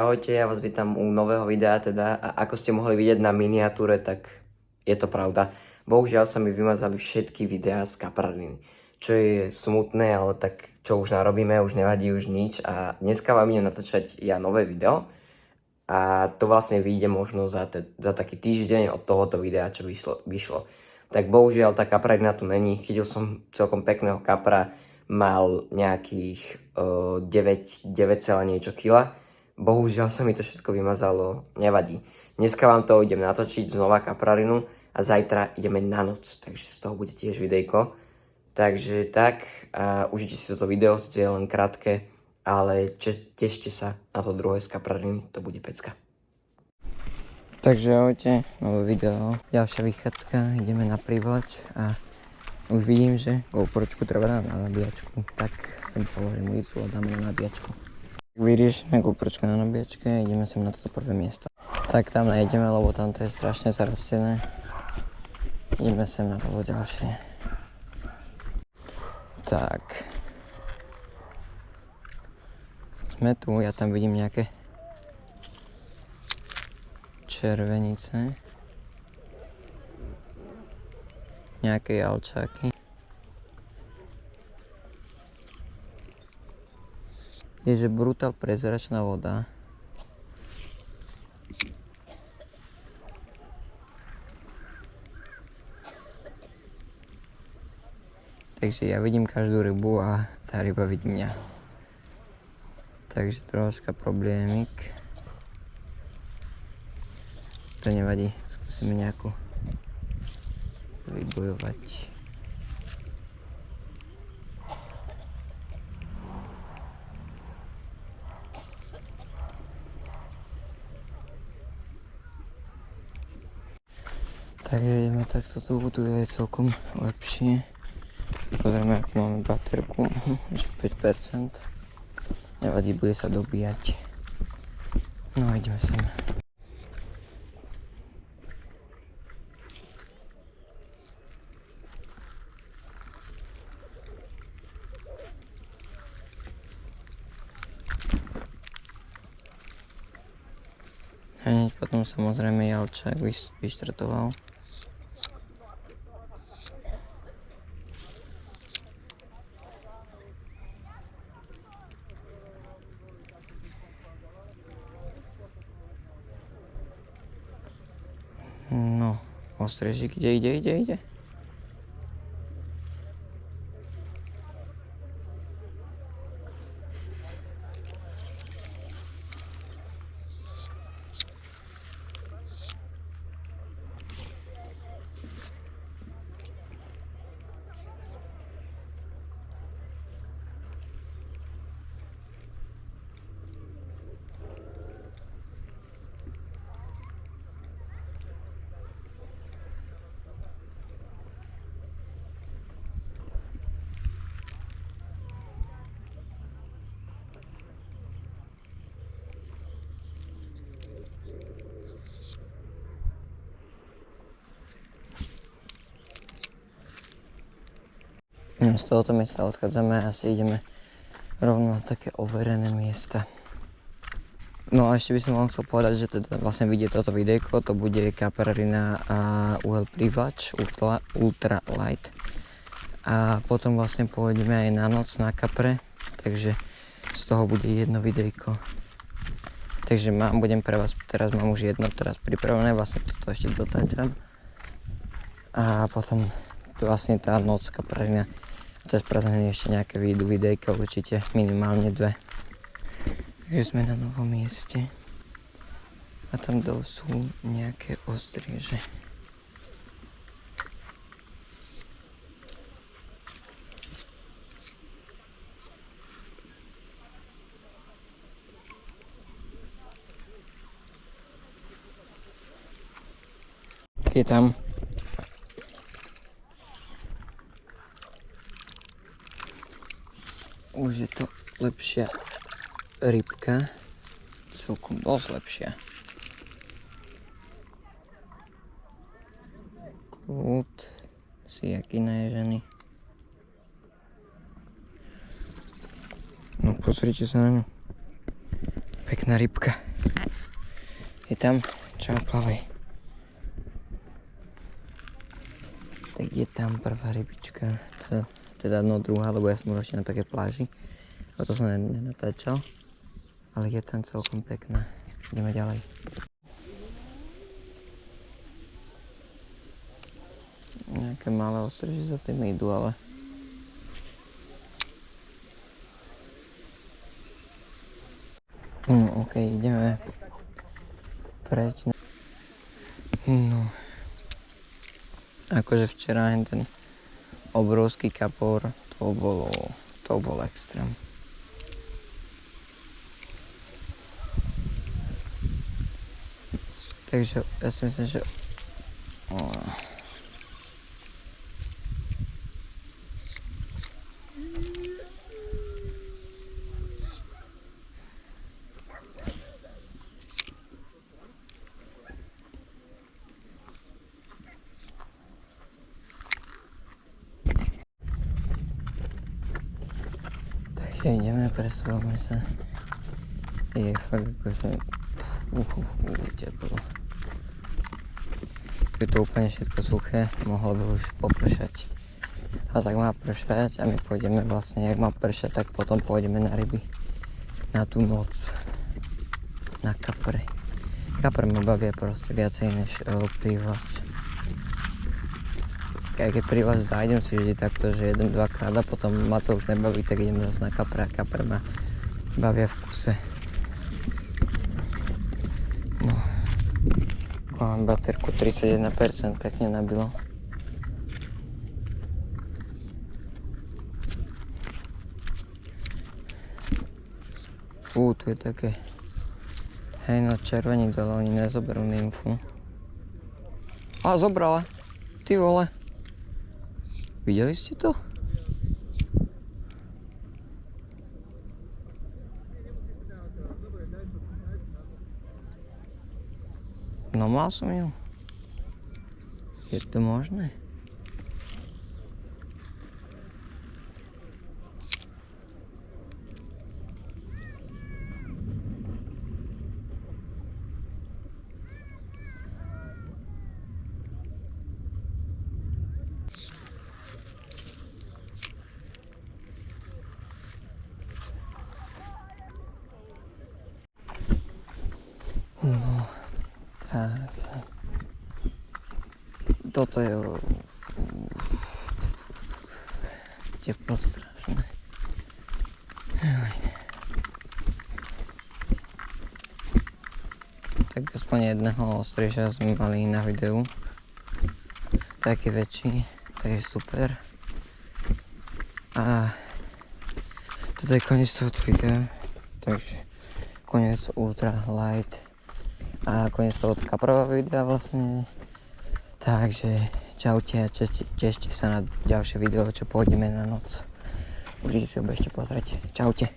Ahojte, ja vás vítam u nového videa teda a ako ste mohli vidieť na miniatúre, tak je to pravda. Bohužiaľ sa mi vymazali všetky videá z kapradiny, čo je smutné, ale tak čo už narobíme, už nevadí už nič a dneska vám idem natáčať ja nové video a to vlastne vyjde možno za taký týždeň od tohoto videa, čo vyšlo. Tak bohužiaľ tá kapradina tu není, chytil som celkom pekného kapra, mal nejakých 9 niečo kila. Bohužiaľ sa mi to všetko vymazalo, nevadí. Dneska vám to idem natočiť znova kaprarinu a zajtra ideme na noc, takže z toho bude tiež videjko. Takže tak, a užite si toto video, to je len krátke, ale tešte sa na to druhé z kaprariny, to bude pecka. Takže ahojte, nové video, ďalšia vychádzka, ideme na privlač a už vidím, že GoPročku treba dať na nabíjačku, tak sem položím lícu a dáme na nabíjačku. Vyriešime GoPročka na nabíjačke a ideme sem na toto prvé miesto. Tak tam nejdeme, lebo tam to je strašne zarastené. Ideme sem na toto ďalšie. Tak. Sme tu, ja tam vidím nejaké červenice. Nejaké jalčáky. Je, že brutál prezračná voda. Takže ja vidím každú rybu a tá ryba vidí mňa. Takže troška problémik. To nevadí, skúsime nejakú vybojovať. Takže ideme takto tu je celkom lepšie. Pozrieme, ako máme baterku, že 5%. Nevadí, bude sa dobíjať. No a ideme sem. Hneď potom samozrejme jalčák vyštartoval. No, ostrežík, kde ide? Z tohoto miesta odchádzame a asi ideme rovno na také overené miesta. No a ešte by som vám chcel povedať, že teda vlastne vidieť toto videjko, to bude kaprarina a uhel privlač ultra light. A potom vlastne pôjdeme aj na noc na kapre, takže z toho bude jedno videjko. Takže budem pre vás, teraz mám už jedno teraz pripravené, vlastne toto ešte dotáčam. A potom vlastne tá noc kaprarina. Cez prázdniny ešte nejaké videjka, určite minimálne 2. Takže sme na novom mieste a tam dole sú nejaké ostrieže. Je tam. Už je to lepšia rybka, celkom dosť lepšia. Kľud, si jaký naježený. No pozrite sa na ňu. Pekná rybka. Je tam? Čau, plavaj. Tak je tam prvá rybička. Teda druhá, lebo ja som ešte na také pláži. A to som nenatáčal. Ale je tam celkom pekná. Ideme ďalej. Nejaké malé ostreže za tým idú, ale... No, ok, ideme preč. No. Akože včera ten obrovský kapor, to bol extrém. Takže ja si myslím, že... Takže ideme, presúvame sa. Je fakt akože... teplo. Je to úplne všetko suché, mohlo by už popršať. A tak má pršať a my pôjdeme vlastne, jak má pršať, tak potom pôjdeme na ryby. Na tú noc. Na kapre. Kapre ma bavia proste viacej než prívlač. Keď prívlač zájdem si vždy takto, že 1-2 krát a potom ma to už nebaví, tak idem zase na kapre a kapre ma bavia v kuse. No. Mám baterku 31%, pekne nabilo. Tu je také... Hej, no červeníc, ale oni nezoberú nymfu. A zobrala. Ty vole. Videli ste to? No mal som ju. Je to možné? No, tak. Toto je teplo strašné. Tak aspoň jedného ostrieža sme mali na videu. Taký väčší, takže super. A toto je koniec tohto videa. Takže koniec ultra light. A koniec toho kaprového videa vlastne. Takže čaute a tešte sa na ďalšie video, čo pôjdeme na noc. Určite si ho budete pozrieť. Čaute.